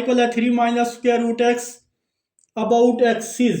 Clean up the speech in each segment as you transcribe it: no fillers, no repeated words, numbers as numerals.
= 3 - square root x about axis،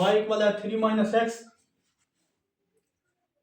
y = 3 - x۔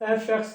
fx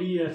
dx۔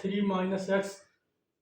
3 - x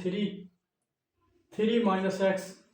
3 - x،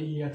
dx۔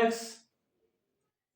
x،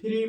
3 -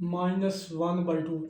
1/2۔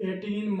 18 -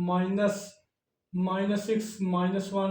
-6 - 1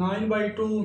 9/2،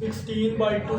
16/2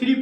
3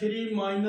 3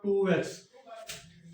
2x،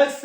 x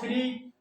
3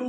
2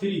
3،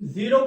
0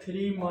3 - y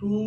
2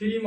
3 - y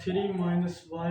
3 y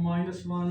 -1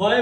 y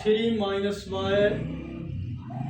3 y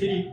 3،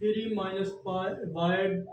-y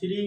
3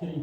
3،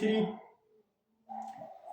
3،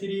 3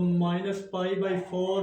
-π/4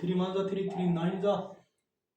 3 1 = 3 3 9 =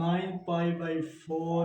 9π/4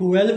12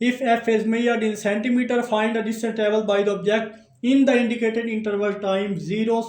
if f is measured in centimeter find the distance traveled by the object in the indicated interval time zeros،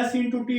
s into t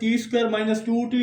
t² - 2t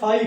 5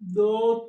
2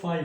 5.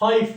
5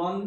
1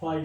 5.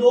2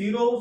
0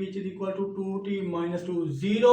which is equal to 2t-2. 0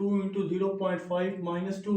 2 into 0.5 -2.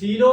0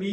v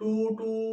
2 2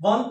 1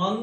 1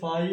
5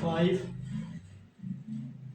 5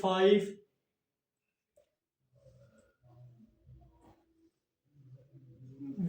5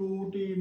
2t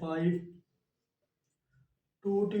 5 2t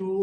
2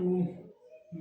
2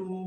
2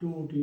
2t.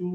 2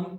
1.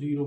0.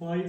5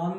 1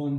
1.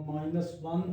-1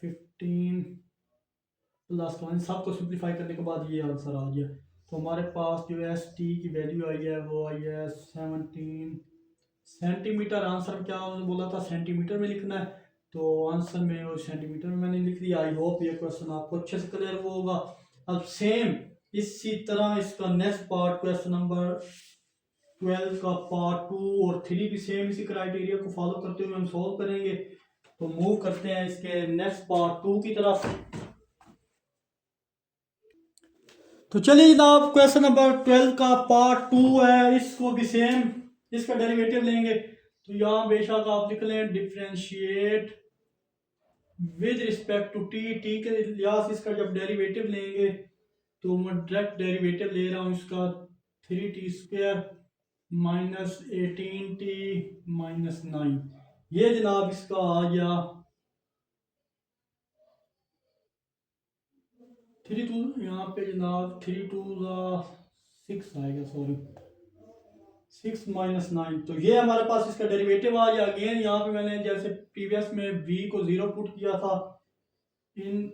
15 plus 1, सब को simplify करने के बाद ये answer आ गया। तो हमारे पास जो है टी की वैल्यू आई है वो आई है 17 सेंटीमीटर। आंसर में क्या बोला था, सेंटीमीटर में लिखना है, तो आंसर में वो सेंटीमीटर में मैंने लिख दिया। आई होप ये क्वेश्चन आपको अच्छे से क्लियर हुआ होगा। अब सेम इसी तरह इसका नेक्स्ट पार्ट क्वेश्चन नंबर 12 का पार्ट 2 और 3 भी सेम इसी क्राइटेरिया को फॉलो करते हुए हम सॉल्व करेंगे। तो मूव करते हैं इसके नेक्स्ट पार्ट 2 की तरफ। तो चलिए जनाब, क्वेश्चन नंबर 12 का पार्ट 2 है, इसको भी सेम इसका डेरिवेटिव लेंगे। तो यहाँ बेशक आप लिख लें differentiate with respect to T. T के लिहाज इसका जब डेरिवेटिव लेंगे तो मैं डायरेक्ट डेरिवेटिव ले रहा हूँ इसका 3t² माइनस 18t माइनस 9। ये जनाब इसका आ गया 3 2, यहाँ पे जनाब 3 2 6 आएगा, सॉरी 6 माइनस 9। तो ये हमारे पास इसका डेरिवेटिव आ गया। अगेन यहाँ पे मैंने जैसे प्रीवियस में v को 0 पुट किया था, इन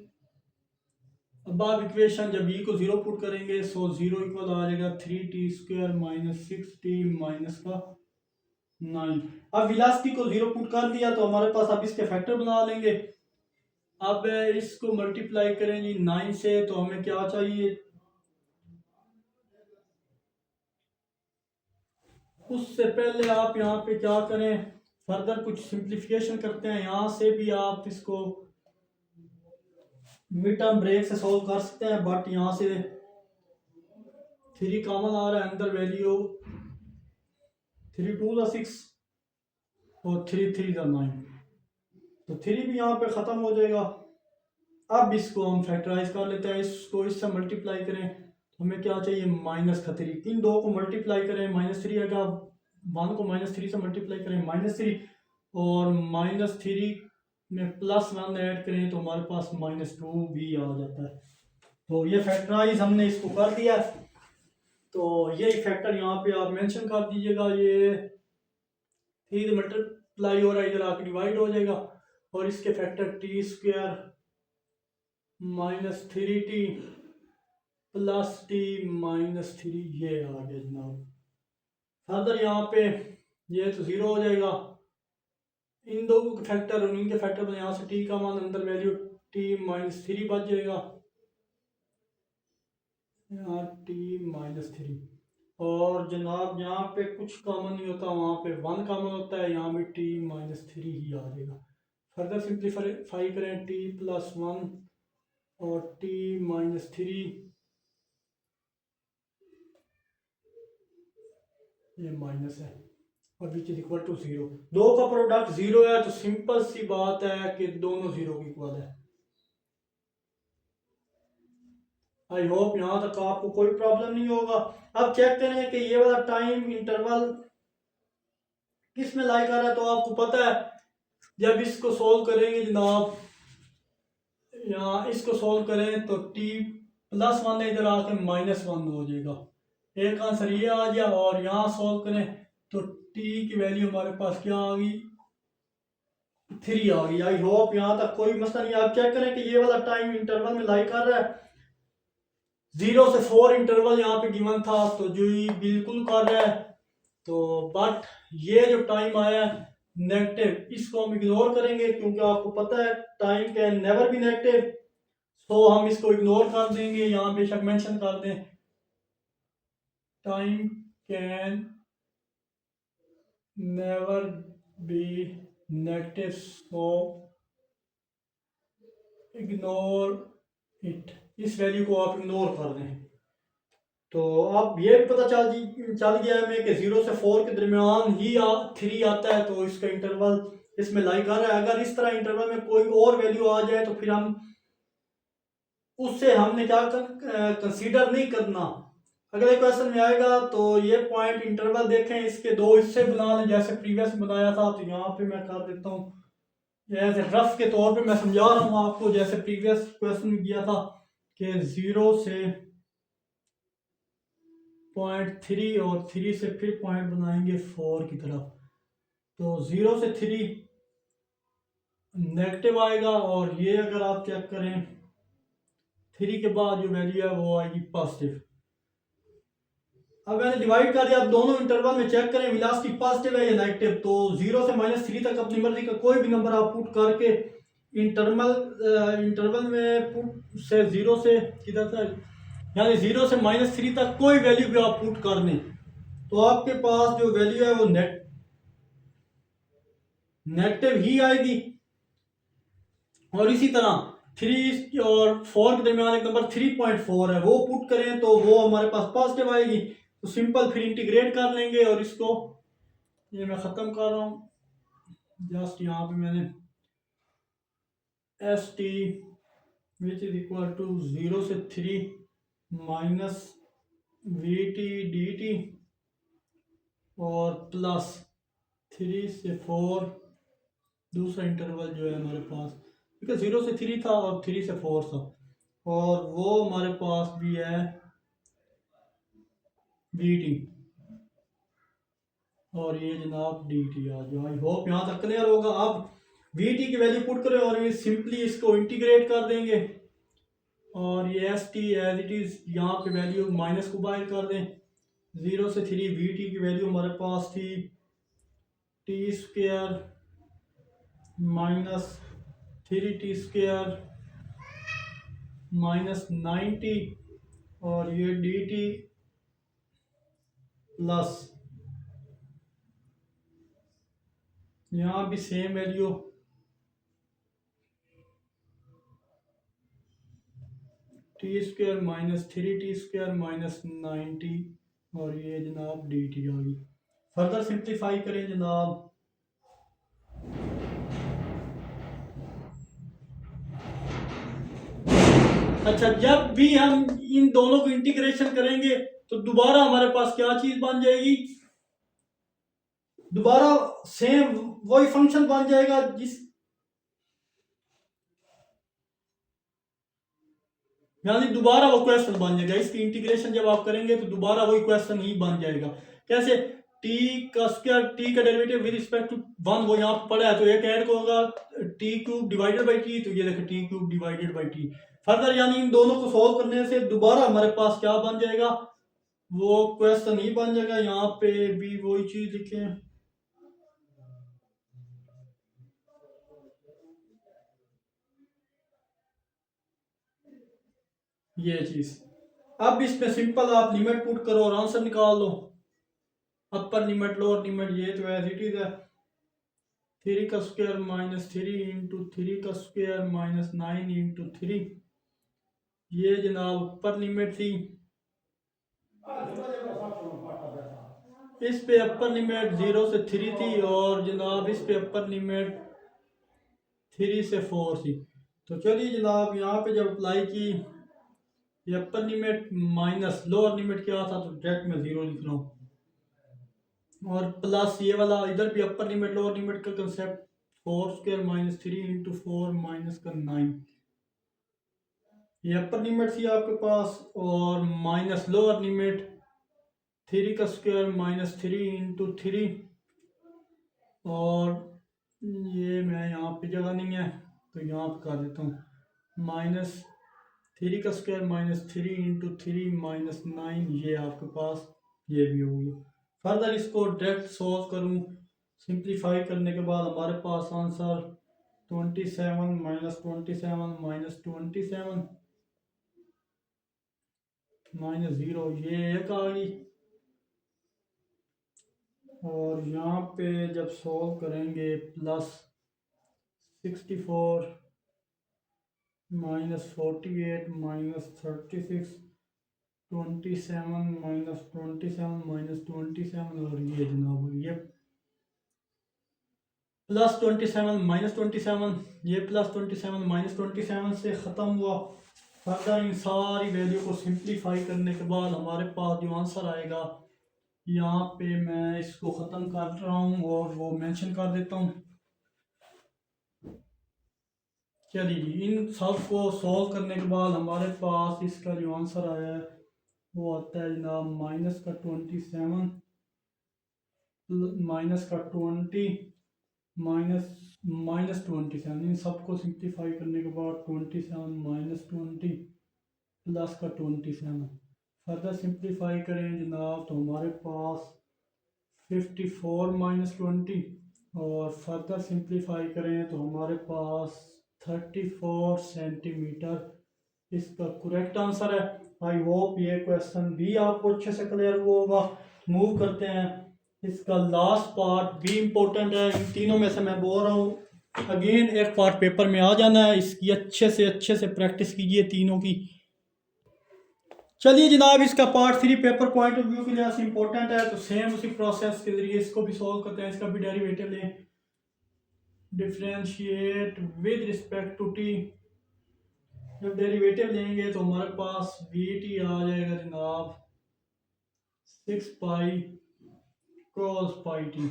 अब इक्वेशन जब v को 0 पुट करेंगे सो 0 इक्वल आ जाएगा 3t² माइनस 6t माइनस का 9। अब वेलोसिटी को 0 पुट कर दिया तो हमारे पास अब इसके फैक्टर बना लेंगे। अब इसको मल्टीप्लाई करें जी 9 से, तो हमें क्या चाहिए, उससे पहले आप यहाँ पे क्या करें, फर्दर कुछ सिंप्लीफिकेशन करते हैं। यहाँ से भी आप इसको मिड टर्म ब्रेक से सॉल्व कर सकते हैं, बट यहाँ से 3 कॉमन आ रहा है, अंदर वैल्यू 3 2 6 और 3 3 9, तो 3 भी यहाँ पे ख़त्म हो जाएगा। अब इसको हम फैक्टराइज कर लेते हैं, इसको इससे मल्टीप्लाई करें तो हमें क्या चाहिए, -3। इन दो को मल्टीप्लाई करें -3 आएगा, 1 को -3 से मल्टीप्लाई करें -3, और -3 में +1 ऐड करें तो हमारे पास -2 भी आ जाता है। तो ये फैक्टराइज हमने इसको कर दिया। तो ये फैक्टर यहाँ पे आप मेंशन कर दीजिएगा, ये 3 मल्टीप्लाई हो रहा है, इधर आके डिवाइड हो जाएगा, और इसके फैक्टर t² -3t +t -3 ये आ गया जनाब। फर्दर यहाँ पे ये तो 0 हो जाएगा, इन दो फैक्टर और इनके फैक्टर में यहाँ से t का मान अंदर वैल्यू t -3 बच जाएगा, यहाँ t -3। और जनाब यहाँ पे कुछ कॉमन नहीं होता, वहाँ पे 1 कॉमन होता है, यहाँ भी t -3 ही आ जाएगा। फर्दर सिंप्लीफाई करें t +1 और t -3, ये माइनस है और विच इज इक्वल टू 0। दो का प्रोडक्ट 0 है तो सिंपल सी बात है कि दोनों 0 के इक्वल है। आई होप यहाँ तक आपको कोई प्रॉब्लम नहीं होगा। अब चेक करें कि ये वाला टाइम इंटरवल किस में लाई कर रहा है। तो आपको पता है जब इसको सोल्व करेंगे जनाब, यहाँ इसको सोल्व करें तो t +1 इधर आके -1 हो जाएगा, एक आंसर ये आ गया। और यहाँ सोल्व करें तो t की वैल्यू हमारे पास क्या आ गई, 3 आ गई। आई होप यहाँ तक कोई मसला नहीं। आप चेक करें कि ये वाला टाइम इंटरवल में लाई कर रहा है, 0 से 4 इंटरवल यहाँ पे गिवन था, तो जो ये बिल्कुल कर रहा है। तो बट ये जो टाइम आया नेगेटिव, इसको हम इग्नोर करेंगे क्योंकि आपको पता है time can never be negative, तो हम इसको इग्नोर कर देंगे। यहाँ बेशक मेंशन कर दें time can never be negative, so ignore it, इस वैल्यू को आप इग्नोर कर दें। तो अब ये भी पता चल गया हमें कि 0 से 4 के दरमियान ही 3 आता है, तो इसका इंटरवल इसमें लाई कर रहा है। अगर इस तरह इंटरवल में कोई और वैल्यू आ जाए तो फिर हम उससे हमने क्या कंसीडर नहीं करना। अगले क्वेश्चन में आएगा तो ये पॉइंट इंटरवल देखें, इसके दो हिस्से बना लें जैसे प्रीवियस बनाया था। तो यहाँ पे मैं कर देता हूँ एज रफ के तौर पे मैं समझा रहा हूँ आपको, जैसे प्रीवियस क्वेश्चन में किया था कि 0 से 0.3 और 3 से फिर पॉइंट बनाएंगे 4 की तरफ। तो 0 से 3 नेगेटिव आएगा, और ये अगर आप चेक करें 3 के बाद जो वैल्यू है वो आएगी पॉजिटिव। अब मैंने डिवाइड कर दिया, अब दोनों इंटरवल में चेक करें वेलोसिटी पॉजिटिव है या नेगेटिव। तो 0 से -3 तक अपनी मर्जी का कोई भी नंबर आप पुट करके इंटरवल में पुट से 0 से किधर था, यानी 0 से -3 तक कोई वैल्यू भी आप पुट कर दें तो आपके पास जो वैल्यू है वो नेगेटिव ही आएगी। और इसी तरह 3 और 4 के दरमियान एक नंबर 3.4 है, वो पुट करें तो वो हमारे पास पॉजिटिव आएगी। तो सिंपल फिर इंटीग्रेट कर लेंगे और इसको ये मैं ख़त्म कर रहा हूँ। जस्ट यहाँ पे मैंने S T which is equal to 0 से 3 minus V T D T और प्लस 3 से 4 दूसरा इंटरवल जो है हमारे पास, क्योंकि 0 से 3 था और 3 से 4 था, और वो हमारे पास भी है वी टी और ये जनाब डी टी आ जाओ। आई होप यहाँ तक क्लियर होगा। अब वी टी की वैल्यू पुट करें और ये सिंपली इसको इंटीग्रेट कर देंगे और ये S T as it is यहाँ पे वैल्यू माइनस को बाहर कर दें। 0 से 3 वी टी की वैल्यू हमारे पास थी T square minus 3t square minus 90 और ये डी टी प्लस यहाँ भी same value T square minus 3t square minus 90 और ये जनाब डी टी आ गई। फर्दर सिंप्लीफाई करें जनाब। अच्छा, जब भी हम इन दोनों को इंटीग्रेशन करेंगे तो दोबारा हमारे पास क्या चीज बन जाएगी, दोबारा सेम वही फंक्शन बन जाएगा जिस, यानी दोबारा वो क्वेश्चन बन जाएगा। इसकी इंटीग्रेशन जब आप करेंगे तो दोबारा वही क्वेश्चन ही बन जाएगा। कैसे, टी का स्क्वायर, टी का डेरिवेटिव विद रिस्पेक्ट टू 1 वो यहाँ पड़ा है तो एक ऐड को होगा T cube divided by T, तो ये देखो T cube divided by T. Further यानी इन दोनों को सॉल्व करने से दोबारा हमारे पास क्या बन जाएगा, वो क्वेश्चन ही बन जाएगा। यहाँ पे भी वही चीज लिखे, ये चीज। अब इसमें सिंपल आप लिमिट पुट करो और आंसर निकाल लो। अपर लिमिट लोअर लिमिट ये तो एज इट इज है, 3 का स्क्वायर माइनस 3 इंटू 3 का स्क्वायर माइनस 9 इंटू 3, ये जनाब अपर लिमिट थी। इस पे अपर लिमिट 0 से 3 थी और जनाब इस पे अपर लिमिट 3 से 4 थी। तो चलिए जनाब यहाँ पे जब अप्लाई की, ये upper limit minus lower limit क्या था तो डायरेक्ट में 0 लिख रहा हूँ, और प्लस ये वाला इधर भी अपर लिमिट लोअर लिमिट का concept, 4 square minus 3 into 4 minus का 9, ये अपर लिमिट थी आपके पास, और माइनस लोअर लिमिट 3 का स्क्वायर माइनस 3 इंटू 3, और ये मैं यहाँ पे जगह नहीं है तो यहाँ पे कर देता हूँ, माइनस 3 का स्क्वायर माइनस 3 इंटू 3 माइनस 9, ये आपके पास ये भी होगी। फर्दर इसको डायरेक्ट सॉल्व करूँ, सिंप्लीफाई करने के बाद हमारे पास आंसर 27 माइनस 27 माइनस 27 माइनस 0, ये एक आ गई। और यहाँ पे जब सॉल्व करेंगे plus 64 minus 48 minus 36 27 minus 27 minus 27, और ये जनाब ये प्लस 27 माइनस 27, ये प्लस 27 माइनस 27 से ख़त्म हुआ। फर्दर इन सारी वैल्यू को सिंप्लीफाई करने के बाद हमारे पास जो आंसर आएगा, यहाँ पे मैं इसको ख़त्म कर रहा हूँ और वो मेंशन कर देता हूँ। चलिए इन सब को सॉल्व करने के बाद हमारे पास इसका जो आंसर आया है वो आता है जनाब माइनस का 27 माइनस का 20 माइनस 27, इन सबको सिंप्लीफाई करने के बाद 27 माइनस 20 प्लस का 27। फर्दर सिंप्लीफाई करें जनाब तो हमारे पास 54 माइनस 20, और फर्दर सिंप्लीफाई करें तो हमारे पास 34 सेंटीमीटर इसका करेक्ट आंसर है। आई होप ये क्वेश्चन भी आपको अच्छे से क्लियर हुआ होगा। मूव करते हैं, इसका लास्ट पार्ट भी इम्पोर्टेंट है। इन तीनों में से मैं बोल रहा हूँ अगेन एक पार्ट पेपर में आ जाना है, इसकी अच्छे से प्रैक्टिस कीजिए तीनों की। चलिए जनाब, इसका part 3 paper point of view के लिए इंपॉर्टेंट है, तो सेम उसी प्रोसेस के जरिए इसको भी सॉल्व करते हैं। इसका भी डेरिवेटिव लें, differentiate with respect to T. जब डेरिवेटिव लेंगे तो हमारे पास वी टी आ जाएगा जनाब 6 पाई cos पाई टी।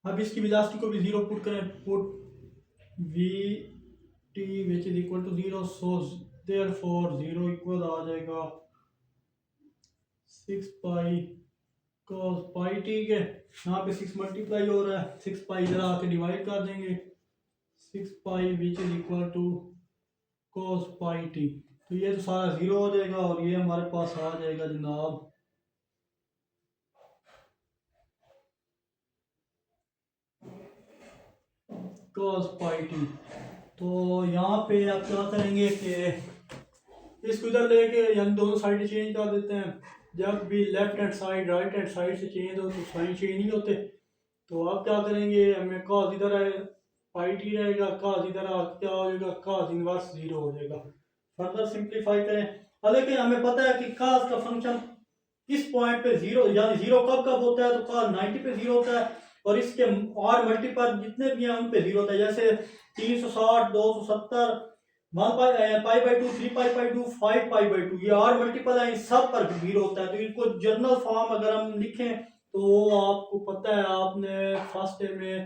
अब इसकी वेलोसिटी को भी जीरो पुट करें, put v t which is equal to zero, so therefore zero equal आ जाएगा 6 पाई cos पाई टी के। यहाँ पे 6 मल्टीप्लाई हो रहा है, 6 पाई इधर आके डिवाइड कर देंगे, 6 pi which is equal to cos pi t. तो ये तो सारा जीरो हो जाएगा और ये हमारे पास आ जाएगा जनाब cos पाई टी। तो यहाँ पे आप क्या करेंगे कि इसको इधर लेके यानी दोनों साइड चेंज कर देते हैं। जब भी left hand side right hand side से चेंज हो तो साइन चेंज नहीं होते। तो आप क्या करेंगे, हमें cos इधर है पाई टी रहेगा, cos इधर क्या हो जाएगा, cos इनवर्स जीरो हो जाएगा। फर्दर सिंप्लीफाई करें, हालांकि हमें पता है कि cos का फंक्शन किस पॉइंट पे जीरो, यानी जीरो कब कब होता है, तो cos 90 पे जीरो होता है, और इसके और मल्टीपल जितने भी हैं उन पे जीरो होता है। जैसे 360, 270, 1 pi by two, 3 pi by two, 5 pi by two, ये और मल्टीपल है, इन सब पर जीरो होता है। तो इनको जर्नल फॉर्म अगर हम लिखें तो आपको पता है, आपने फर्स्ट डे में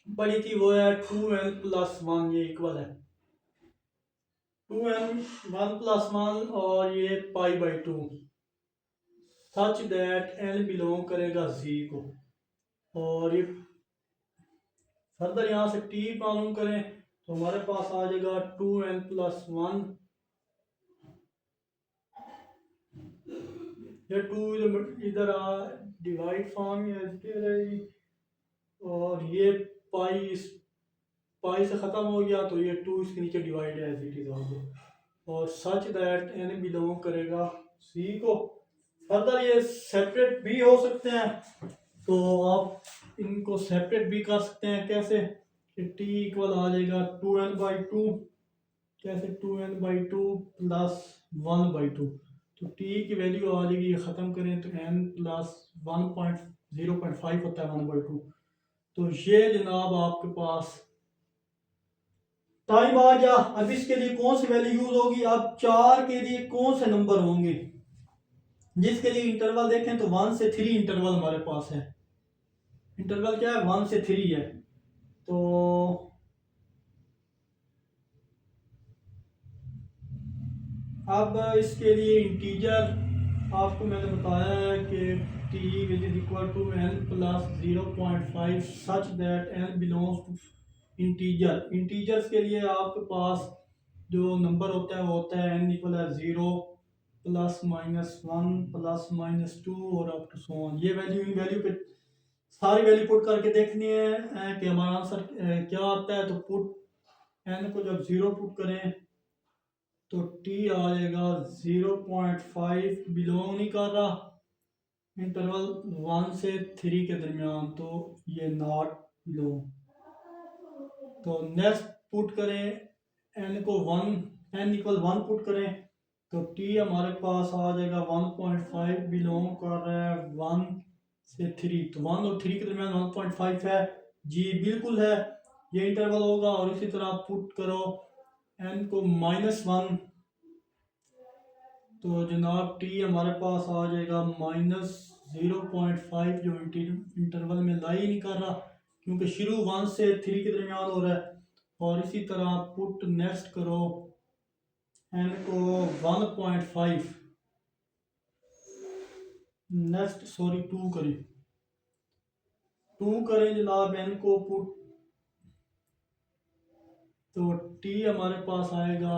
पढ़ी थी, वो है 2n प्लस 1, ये इक्वल है 2n 1 प्लस 1 और ये pi by two, such that n belong करेगा z को। और ये फर्दर यहाँ से t मालूम करें तो हमारे पास आ जाएगा 2n प्लस 1, ये 2 इधर डिवाइड फॉर्म रहेगी, और ये पाई इस पाई से ख़त्म हो गया तो ये 2 इसके नीचे डिवाइड है एज इट इज हो, और सच दैट n बिलोंग करेगा c को। फर्दर ये सेपरेट भी हो सकते हैं, तो आप इनको सेपरेट भी कर सकते हैं। कैसे कि t इक्वल आ जाएगा 2n बाई टू, कैसे 2n by two plus 1 by two, तो t की वैल्यू आ जाएगी, ख़त्म करें तो n प्लस 0.5 होता है 1 बाई टू। तो ये जनाब आपके पास टाइम आ गया। अब इसके लिए कौन सी वैल्यू यूज होगी, अब 4 के लिए कौन से नंबर होंगे, जिसके लिए इंटरवल देखें तो 1 से 3 इंटरवल हमारे पास है। इंटरवल क्या है, 1 से 3 है। तो अब इसके लिए इंटीजर आपको मैंने बताया है कि t which is equal to n plus 0.5 such that n belongs to integer. Integers के लिए आपके पास जो नंबर होता है वो होता है n इक्वल है 0 प्लस माइनस 1 प्लस माइनस 2 और अप टू सो ऑन। ये वैल्यू इन वैल्यू पे सारी वैल्यू पुट करके देखनी है कि हमारा आंसर क्या आता है। तो पुट n को जब 0 पुट करें तो t आ जाएगा 0.5, बिलोंग नहीं कर रहा इंटरवल 1 से 3 के दरमियान, तो ये नॉट बिलोंग। तो नेक्स्ट पुट करें n को 1, n इक्वल 1 पुट करें तो t हमारे पास आ जाएगा 1.5, बिलोंग कर रहा है 1 से 3, तो 1 और 3 के दरमियान 1.5 है जी, बिल्कुल है, ये इंटरवल होगा। और इसी तरह पुट करो n को -1, तो जनाब t हमारे पास आ जाएगा -0.5, जो इंटरवल में लाई नहीं कर रहा क्योंकि शुरू 1 से 3 के दरमियान हो रहा है। और इसी तरह पुट नेक्स्ट करो n को 1.5, नेक्स्ट सॉरी 2 करें जनाब n को पुट, तो t हमारे पास आएगा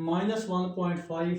-1.5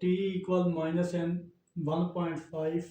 t equal -n 1.5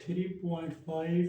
3.5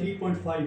3.5.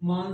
1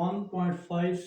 1.5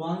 1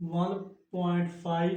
1.5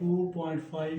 2.5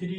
3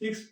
6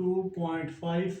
2.5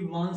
1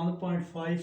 1.5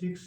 6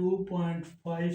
2.5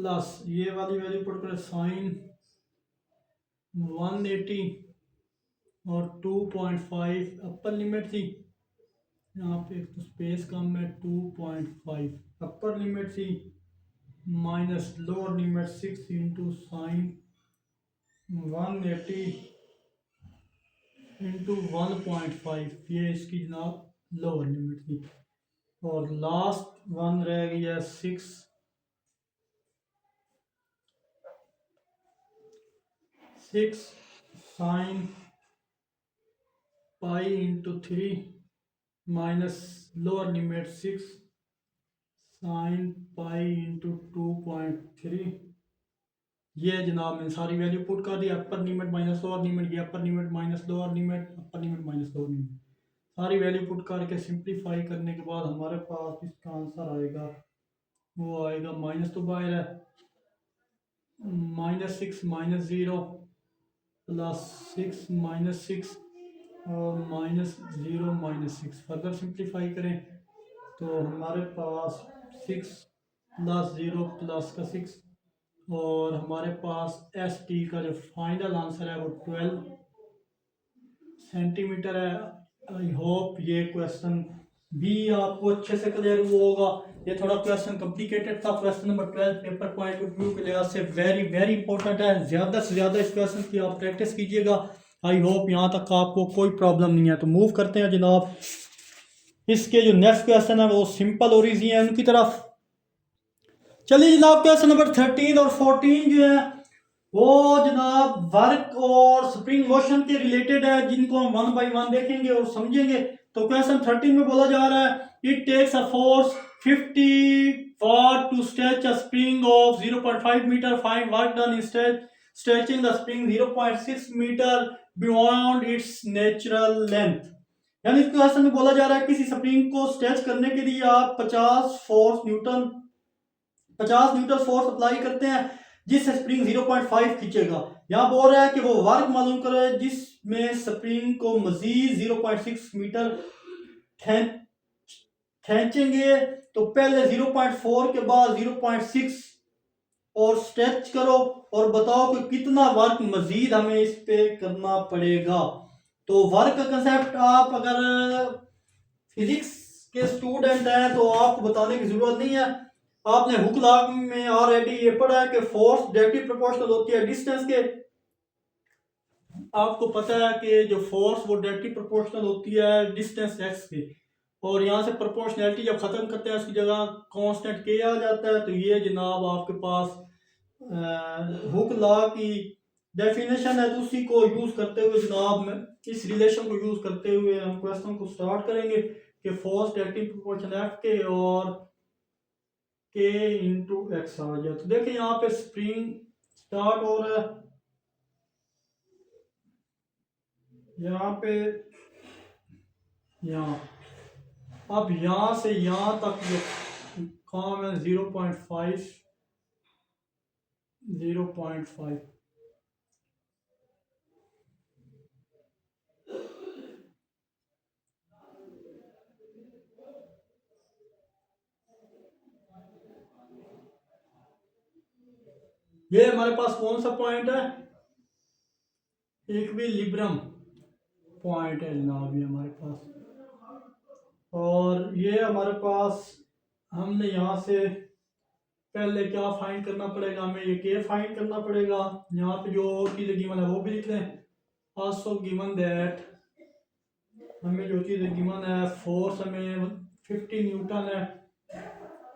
प्लस ये वाली वैल्यू पुट करें साइन 180 और 2.5 अपर लिमिट थी, यहाँ पे एक तो स्पेस कम है, 2.5 अपर लिमिट थी minus lower limit 6 into sine 180 into 1.5, ये इसकी जनाब लोअर लिमिट थी। और लास्ट वन रह गया 6 sine pi into 3 minus lower limit 6 sine pi into 2.3। ये जनाब मैंने सारी वैल्यू पुट कर दी, upper limit minus lower limit, ये upper limit minus lower limit, upper limit minus lower limit, सारी वैल्यू पुट करके सिंप्लीफाई करने के बाद हमारे पास इसका आंसर आएगा, वो आएगा माइनस तो बाहर है, -6 -0 +6 -6 और -0 -6। फर्दर सिंप्लीफाई करें तो हमारे पास 6 + 0 + का 6 और हमारे पास एस टी का जो फाइनल आंसर है वो 12 सेंटीमीटर है। आई होप ये क्वेश्चन भी आपको अच्छे से क्लियर हुआ होगा। ये थोड़ा क्वेश्चन कॉम्प्लिकेटेड था। Question number 12 paper point of view के लिहाज से वेरी वेरी इंपॉर्टेंट है। ज़्यादा से ज़्यादा इस क्वेश्चन की आप प्रैक्टिस कीजिएगा। आई होप यहाँ तक आपको कोई प्रॉब्लम नहीं है। तो मूव करते हैं जनाब, इसके जो नेक्स्ट क्वेश्चन है वो सिंपल और ईजी है उनकी तरफ। चलिए जनाब, क्वेश्चन नंबर 13 और 14 जो है वो जनाब वर्क और स्प्रिंग मोशन के रिलेटेड है, जिनको हम वन बाय वन देखेंगे और समझेंगे। तो क्वेश्चन 13 में बोला जा रहा है it takes a force 50 watt to stretch a spring of 0.5 metre, find work done in stretching the spring 0.6 metre beyond its natural length. यानी इस क्वेश्चन में बोला जा रहा है किसी स्प्रिंग को स्ट्रेच करने के लिए आप 50 न्यूटन फोर्स अप्लाई करते हैं जिससे स्प्रिंग 0.5 खींचेगा। यहाँ बोल रहा है कि वो वर्क मालूम करे जिसमें स्प्रिंग को मजीद 0.6 मीटर खींचेंगे। तो पहले 0.4 के बाद 0.6 और स्ट्रेच करो और बताओ कि कितना वर्क मजीद हमें इस पे करना पड़ेगा। तो वर्क का कंसेप्ट आप अगर फिजिक्स के स्टूडेंट हैं तो आपको बताने की जरूरत नहीं है। आपने हुक लॉ में ऑलरेडी ये पढ़ा है कि फोर्स डायरेक्टली प्रोपोर्शनल होती है डिस्टेंस के। आपको पता है कि जो फोर्स वो डायरेक्टली प्रोपोर्शनल होती है डिस्टेंस एक्स के, और यहाँ से प्रोपोर्शनैलिटी जब खत्म करते हैं उसकी जगह कांस्टेंट के आ जाता है। तो ये जनाब आपके पास हुक लॉ की डेफिनेशन है। तो उसी को यूज करते हुए जनाब इस रिलेशन को यूज करते हुए हम क्वेश्चन को स्टार्ट करेंगे कि फोर्स डायरेक्टली प्रोपोर्शनल एफ के और के इंटू एक्स आ गया। तो देखिए यहाँ पे स्प्रिंग स्टार्ट हो रहा है, यहाँ पे यहाँ अब यहाँ से यहाँ तक जो काम है 0.5 ये हमारे पास कौन सा पॉइंट है, इक्विलिब्रियम पॉइंट है जनाब ये हमारे पास। और ये हमारे पास हमने यहाँ से पहले क्या फाइंड करना पड़ेगा, हमें ये के फाइंड करना पड़ेगा। यहाँ पे जो चीज़ें गिवन है वो भी लिख लें। आल्सो गिवन दैट हमें जो चीज़ें गिवन है फोर्स हमें 50 न्यूटन है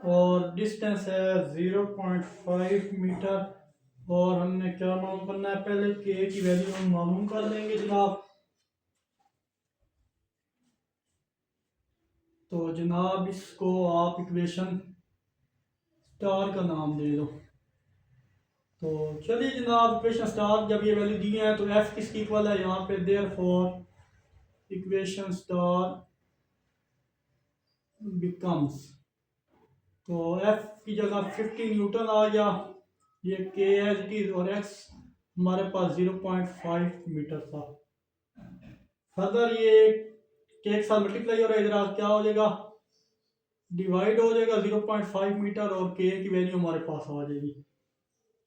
और डिस्टेंस है 0.5 मीटर। और हमने क्या मालूम करना है, पहले के की वैल्यू हम मालूम कर लेंगे जनाब। तो जनाब इसको आप इक्वेशन स्टार का नाम दे दो। तो चलिए जनाब इक्वेशन स्टार जब ये वैल्यू दी है तो एफ किसकी इक्वल है, यहाँ पे देयरफॉर इक्वेशन स्टार बिकम्स, तो एफ की जगह 50 न्यूटन आ गया, ये के एज इट इज, और एक्स हमारे पास 0.5 मीटर था। फर्दर ये के एक साथ मल्टीप्लाई हो रहा है, इधर क्या हो जाएगा डिवाइड हो जाएगा 0.5 मीटर और के की वैल्यू हमारे पास आ जाएगी।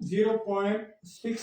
0.6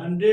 100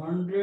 100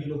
0.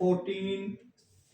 14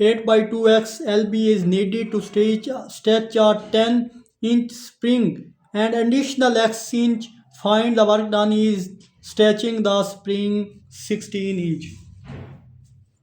8/2x LB is needed to stretch a 10-inch spring and additional x inch. Find the work done is stretching the spring 16 inch.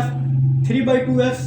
F 3/2x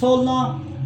16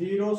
0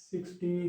16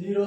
0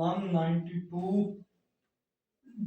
192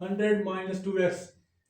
100 - 2x.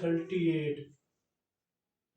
38.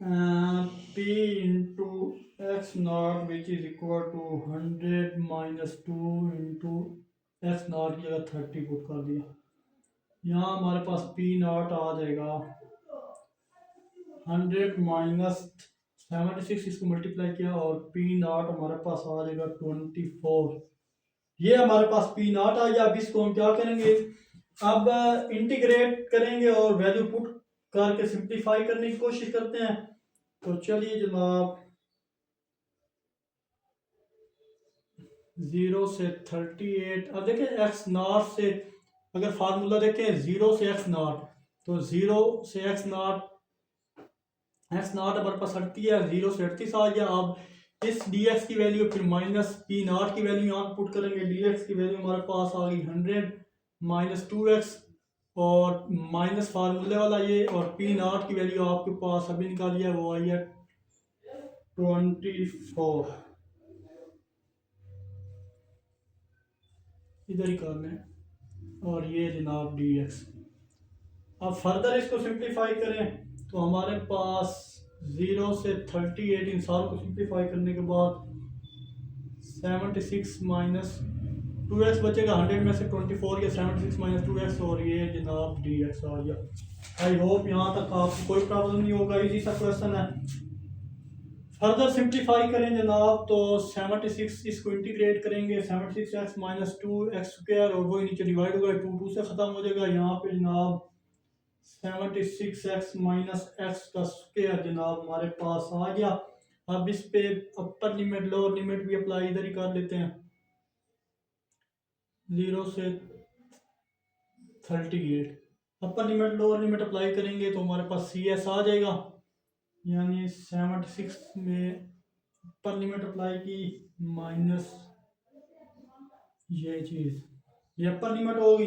P into x naught which is equal to 100 minus 2 into x naught की जगह 30 put कर दिया। यहाँ हमारे पास P naught आ जाएगा 100 minus 76, इसको multiply किया और P naught हमारे पास आ जाएगा 24। ये हमारे पास P naught आ गया। अब इसको हम क्या करेंगे, अब इंटीग्रेट करेंगे और वैल्यू पुट करके सिंप्लीफाई करने की कोशिश करते हैं। तो चलिए जनाब 0 से 38, अब देखें एक्स नॉट से अगर फार्मूला देखें 0 से एक्स नॉट, तो 0 से एक्स नॉट हमारे पास 38 है, 0 से 38 आ गया। अब इस dx की वैल्यू फिर माइनस पी नॉट की वैल्यू यहाँ पुट करेंगे, dx की वैल्यू हमारे पास आ गई 100 माइनस 2x और माइनस फार्मूले वाला ये, और पी नॉट की वैल्यू आपके पास अभी निकाली है, वो आई है 24। इधर ही करना है और ये जनाब dx। अब फर्दर इसको सिंप्लीफाई करें तो हमारे पास 0 से 38, इन सारों को सिंप्लीफाई करने के बाद 76 माइनस 2x बचेगा, 100 में से 24 या 76 माइनस 2x और ये जनाब dx आ गया। आई होप यहाँ तक आपको कोई प्रॉब्लम नहीं होगा, इजी सा क्वेश्चन है। फर्दर सिंप्लीफाई करें जनाब तो 76 इसको इंटीग्रेट करेंगे, 76x माइनस 2x स्क्वायर और वो नीचे डिवाइड होगा, 2 से ख़त्म हो जाएगा। यहाँ पे जनाब 76x माइनस एक्स का स्क्वायर जनाब हमारे पास आ गया। अब इस पे अपर लिमिट लोअर लिमिट भी अप्लाई इधर ही कर लेते हैं, 0 से 38 upper limit lower limit apply करेंगे तो हमारे पास CS आ जाएगा, यानी 76 में अपर लिमिट अप्लाई की माइनस ये चीज़, ये अपर लिमिट होगी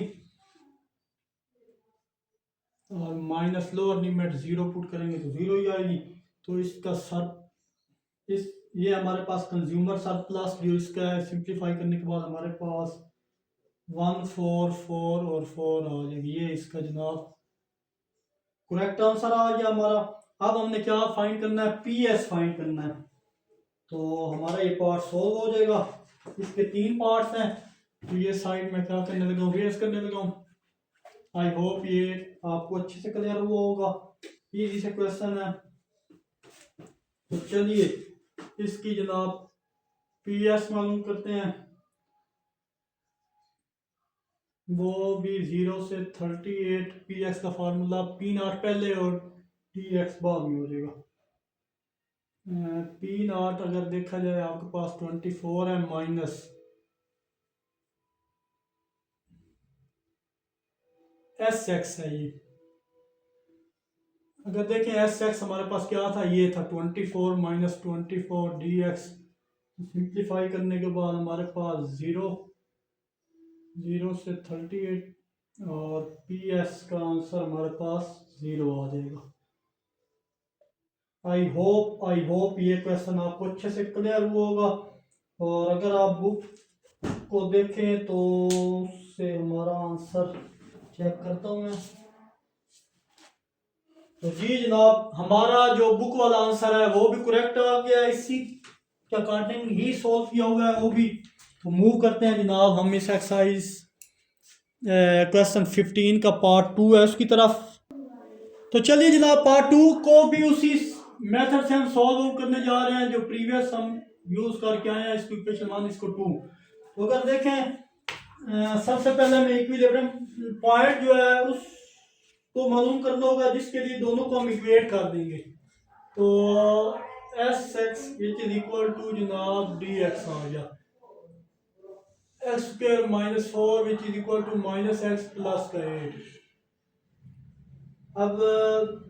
और माइनस लोअर लिमिट 0 पुट करेंगे तो 0 ही आएगी। तो इसका सर इस ये हमारे पास कंज्यूमर सरप्लस जो इसका है, सिंप्लीफाई करने के बाद हमारे पास 1 4 4 और 4 आ जाएगी। ये इसका जनाब करेक्ट आंसर आ गया हमारा। अब हमने क्या फाइंड करना है, PS फाइंड करना है। तो हमारा ये पार्ट सोल्व हो जाएगा। इसके 3 पार्ट्स हैं, तो ये साइड में क्या करने लगा हूँ, रेस करने लगा हूँ। आई होप ये आपको अच्छे से क्लियर हुआ होगा, इजी से क्वेश्चन है। तो चलिए इसकी जनाब PS मालूम करते हैं, वो भी 0 से 38, PX का फार्मूला P नॉट पहले और TX बाद में हो जाएगा। P नॉट अगर देखा जाए आपके पास 24 है, माइनस SX है ये। अगर देखें SX हमारे पास क्या था, ये था 24 माइनस 24 DX। सिंप्लीफाई करने के बाद हमारे पास 0 से 38 और PS का आंसर हमारे पास 0 आ जाएगा। आई होप ये क्वेश्चन आपको अच्छे से क्लियर हुआ होगा। और अगर आप बुक को देखें तो उससे हमारा आंसर चेक करता हूँ मैं। तो जी जनाब हमारा जो बुक वाला आंसर है वो भी करेक्ट आ गया, इसी के अकॉर्डिंग ही सोल्व किया हुआ है वो भी। तो मूव करते हैं जनाब हम इस एक्सरसाइज क्वेश्चन 15 का पार्ट 2 है उसकी तरफ। तो चलिए जनाब पार्ट 2 को भी उसी मेथड से हम सॉल्व करने जा रहे हैं जो प्रीवियस हम यूज करके आए हैं, इसको इक्वेशन 1 इसको 2। तो अगर देखें सबसे पहले हमें इक्विलिब्रियम पॉइंट जो है उसको मालूम करना होगा, जिसके लिए दोनों को हम इक्वेट कर देंगे। तो SX which is equal to जनाब DX आ गया, x square minus 4 which is equal to minus X plus का 8। अब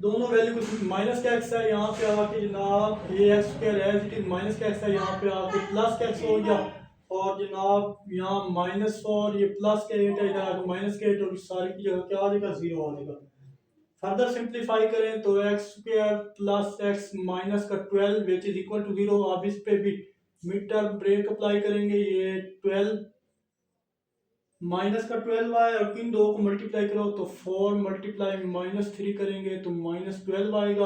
दोनों वैल्यू को माइनस का एक्स है, यहाँ पे आके जनाब ये एक्स स्क्वायर है इट इज माइनस का एक्स है, यहाँ पे आके प्लस का एक्स हो गया। और जनाब यहाँ माइनस 4 ये प्लस का 8 है, इधर माइनस का 8 और सारी की जगह क्या आ जाएगा 0 आ जाएगा। फर्दर सिंप्लीफाई करें तो x square plus x minus का 12 विच इज इक्वल टू 0। अब इस पे भी मिड टर्म ब्रेक अप्लाई करेंगे, ये 12 माइनस का 12 आया और इन दो को मल्टीप्लाई करो तो 4 मल्टीप्लाई माइनस 3 करेंगे तो माइनस 12 आएगा।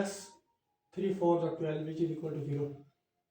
x 3 4 12 which is equal to 0.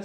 x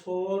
4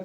x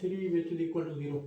3 which is equal to 0.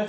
x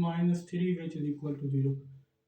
minus 3 which is equal to 0.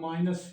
minus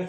x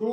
2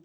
p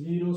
0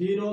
0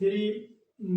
3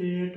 8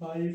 5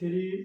3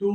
2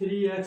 3x,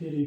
3.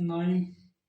9,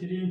3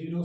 0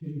3.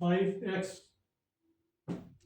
5x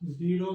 0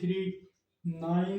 3 9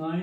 9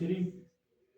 3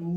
2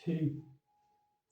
3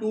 2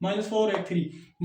-4 1 3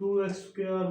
2x²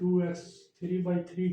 2x 3/3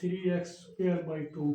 3x²/2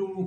2،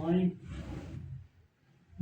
9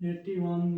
81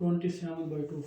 27/2۔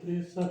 63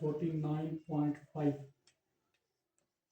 49.5۔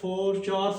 4 4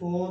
4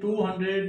200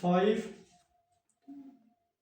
5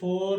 4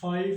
5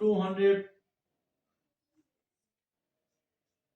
200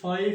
5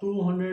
200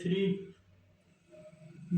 3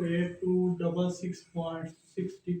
8266.60،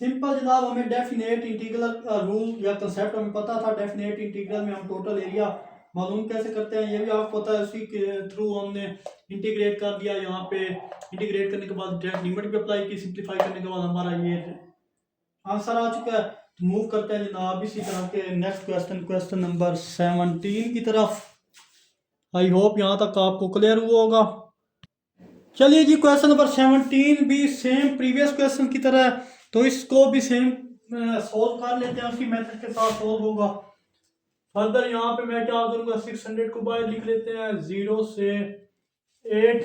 simple जनाब, हमें डेफिनेट इंटीग्रल का rule या concept हमें पता था। Definite integral में हम total area मालूम कैसे करते हैं ये भी आपको पता है, उसी के थ्रू हमने इंटीग्रेट कर दिया। यहाँ पे इंटीग्रेट करने के बाद डायरेक्ट लिमिट भी अप्लाई की, सिंप्लीफाई करने के बाद हमारा ये आंसर आ चुका है। तो मूव करते हैं जनाब इसी तरह के नेक्स्ट क्वेश्चन, क्वेश्चन नंबर 17 की तरफ। आई होप यहाँ तक आपको क्लियर हुआ होगा। चलिए जी, क्वेश्चन नंबर 17 भी सेम प्रीवियस क्वेश्चन की तरह है, तो इसको भी सेम सोल्व कर लेते हैं, उसी मेथड के साथ सोल्व होगा। फर्दर यहाँ पे मैं क्या करूँगा, 600 को बाहर लिख लेते हैं, 0 से 8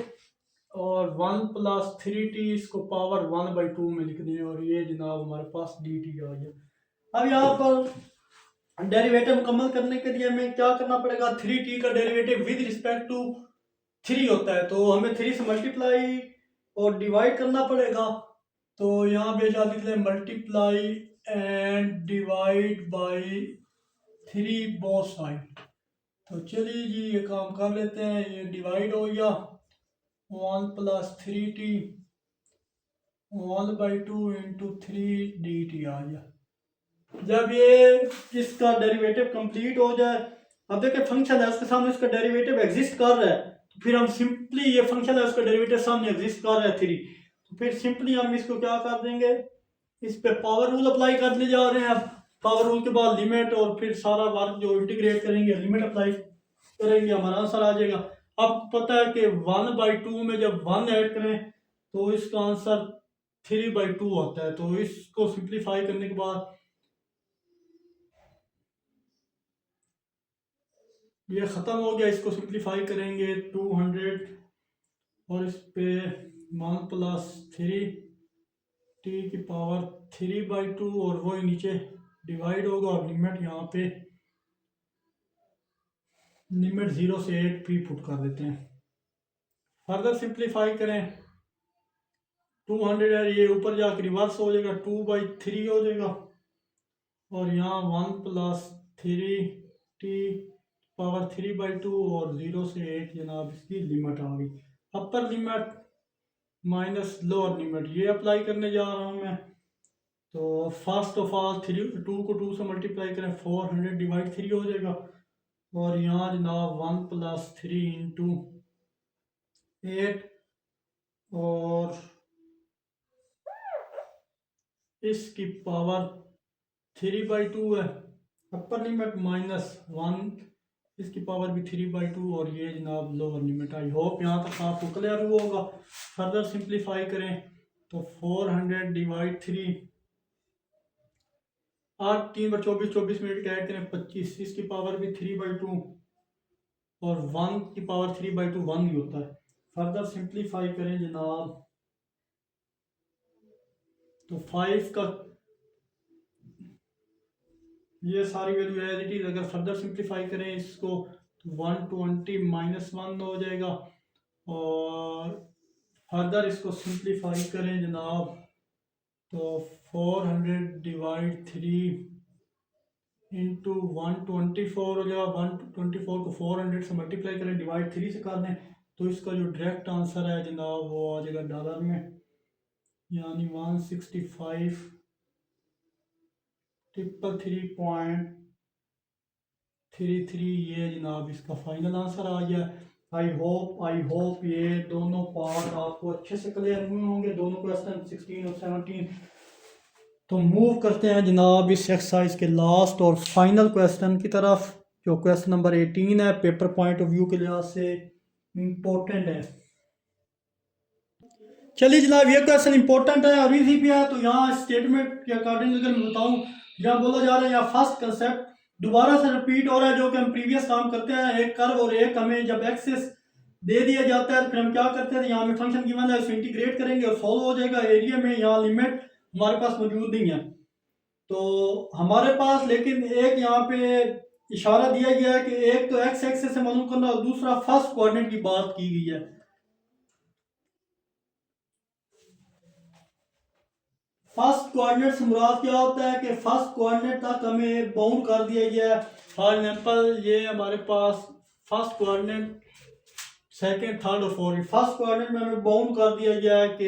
और 1 + 3t, इसको पावर 1/2 में लिख दें, और ये जनाब हमारे पास dt आ गया। अब यहाँ पर डेरिवेटिव मुकम्मल करने के लिए हमें क्या करना पड़ेगा, 3t का डेरिवेटिव विद रिस्पेक्ट टू 3 होता है, तो हमें 3 से मल्टीप्लाई और डिवाइड करना पड़ेगा। तो यहाँ पे लिख लें multiply and divide by 3 both side. तो चलिए जी ये काम कर लेते हैं, ये डिवाइड हो गया, 1 + 3t 1/2 × 3 dt आ गया। जब ये इसका डेरिवेटिव कंप्लीट हो जाए, अब देखिए फंक्शन है उसके सामने इसका डेरिवेटिव एग्जिस्ट कर रहा है, तो फिर हम सिंपली, ये फंक्शन है उसका डेरिवेटिव सामने एग्जिस्ट कर रहा है 3, तो फिर सिंपली हम इसको क्या कर देंगे, इस पे पावर रूल अप्लाई करने जा रहे हैं। अब पावर रूल के बाद लिमिट, और फिर सारा वर्क जो इंटीग्रेट करेंगे लिमिट अप्लाई करेंगे, हमारा आंसर आ जाएगा। अब पता है कि 1/2 में जब 1 ऐड करें तो इसका आंसर 3/2 होता है। तो इसको सिंप्लीफाई करने के बाद ये ख़त्म हो गया, इसको सिंप्लीफाई करेंगे 200 और इस पे 1 + 3t की पावर 3/2 और वो नीचे डिवाइड होगा, और लिमिट यहाँ पे लिमिट 0 से 8 भी पुट कर देते हैं। फर्दर सिंप्लीफाई करें, 200 है, ये ऊपर जाकर रिवर्स हो जाएगा, 2/3 हो जाएगा, और यहाँ 1 + 3t पावर 3/2 और 0 से 8 जनाब इसकी लिमिट आ गई। अपर लिमिट माइनस लोअर लिमिट ये अप्लाई करने जा रहा हूँ मैं। तो फर्स्ट ऑफ ऑल 2 को 2 से मल्टीप्लाई करें, 400 डिवाइड 3 हो जाएगा, और यहाँ जनाब 1 + 3 × 8 और इसकी पावर 3/2 है। अपर लिमिट -1, इसकी पावर भी 3/2, और ये जनाब लोअर लिमिट। आई होप यहाँ तक आपको क्लियर हुआ होगा। फर्दर सिंप्लीफाई करें तो 400 डिवाइड 3, 8 3 × 24, 24 मिनट का ऐड करें 25, इसकी पावर भी 3/2, और 1 की पावर 3/2 1 ही होता है। फर्दर सिंप्लीफाई करें जनाब तो 5 का ये सारी वैल्यू एज इट इज, अगर फर्दर सिंप्लीफाई करें इसको तो 120 -1 हो जाएगा, और फर्दर इसको सिंप्लीफाई करें जनाब तो 400 डिवाइड 3 × 124 हो जाएगा। 124 को 400 से मल्टीप्लाई करें, डिवाइड 3 से कर दें, तो इसका जो डायरेक्ट आंसर है जनाब वो आ जाएगा डॉलर में, यानी 165,333.33। ये जनाब इसका फाइनल आंसर आ गया। आई होप ये दोनों पार्ट आपको अच्छे से क्लियर हुए होंगे, दोनों क्वेश्चन 16 और 17। तो मूव करते हैं जनाब इस एक्सरसाइज के लास्ट और फाइनल क्वेश्चन की तरफ, जो क्वेश्चन नंबर 18 है, पेपर पॉइंट ऑफ व्यू के लिहाज से इम्पोर्टेंट है। चलिए जनाब ये क्वेश्चन इंपॉर्टेंट है और इजी भी है। तो यहाँ स्टेटमेंट के अकॉर्डिंग अगर मैं बताऊँ, यहाँ बोला जा रहा है, यहाँ फर्स्ट कंसेप्ट दोबारा से रिपीट हो रहा है, जो कि हम प्रीवियस काम करते हैं। एक कर्व और एक हमें जब एक्सेस दे दिया जाता है, फिर हम क्या करते हैं, यहाँ हमें फंक्शन गिवन है, उसको इंटीग्रेट करेंगे और सॉल्व हो जाएगा। एरिया में यहाँ लिमिट हमारे पास मौजूद नहीं है, तो हमारे पास लेकिन एक यहाँ पे इशारा दिया गया है कि एक तो एक्स एक्सेस से मालूम करना और दूसरा फर्स्ट कोऑर्डिनेट की बात की गई है। फर्स्ट कोऑर्डिनेट से मुराद क्या होता है कि फर्स्ट कोऑर्डिनेट तक हमें बाउंड कर दिया गया है। फॉर एग्जांपल ये हमारे पास फर्स्ट कोऑर्डिनेट, सेकंड, थर्ड और फोर्थ, फर्स्ट कोऑर्डिनेट में हमें बाउंड कर दिया गया है कि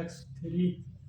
x3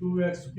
2x²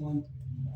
1،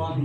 1،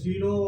0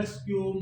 x³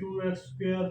2x²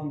1.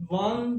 1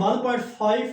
1.5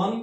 1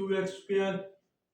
2x²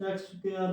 x²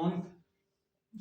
1.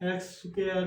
x²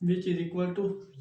which is equal to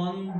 1،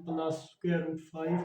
+ √5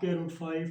√5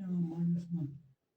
-1،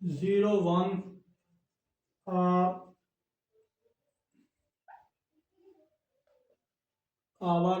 0 1 our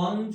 1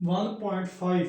1.5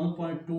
1.2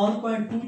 1.2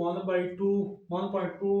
1/2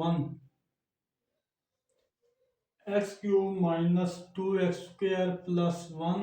1 x³ - 2x² + 1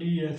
dx.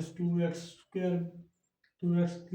- 2x² 2x³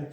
x،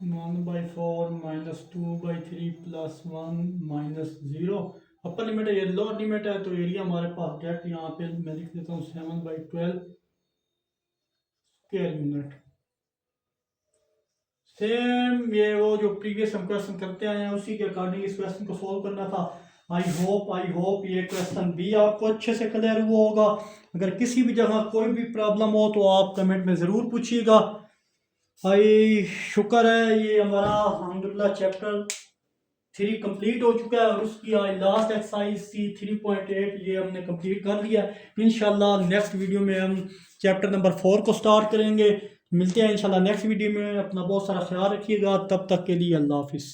1/4 - 2/3 + 1 - 0. Upper limit है, ये लोअर लिमिट है, तो एरिया हमारे पास गेट यहाँ पे मैं लिख देता हूँ 7/12 स्क्वायर यूनिट। सेम ये वो जो प्रीवियस हम क्वेश्चन करते आए हैं उसी के अकॉर्डिंग इस क्वेश्चन को सोल्व करना था। आई होप ये क्वेश्चन भी आपको अच्छे से क्लियर हुआ होगा। अगर किसी भी जगह कोई भी प्रॉब्लम हो तो आप कमेंट में ज़रूर पूछिएगा। भाई शुक्र है ये हमारा अल्हम्दुलिल्लाह चैप्टर 3 कंप्लीट हो चुका है और उसकी आज लास्ट एक्सरसाइज थी 3.8, ये हमने कंप्लीट कर लिया। इंशाल्लाह नेक्स्ट वीडियो में हम चैप्टर नंबर 4 को स्टार्ट करेंगे। मिलते हैं इंशाल्लाह नेक्स्ट वीडियो में। अपना बहुत सारा ख्याल रखिएगा, तब तक के लिए अल्लाह हाफिज़।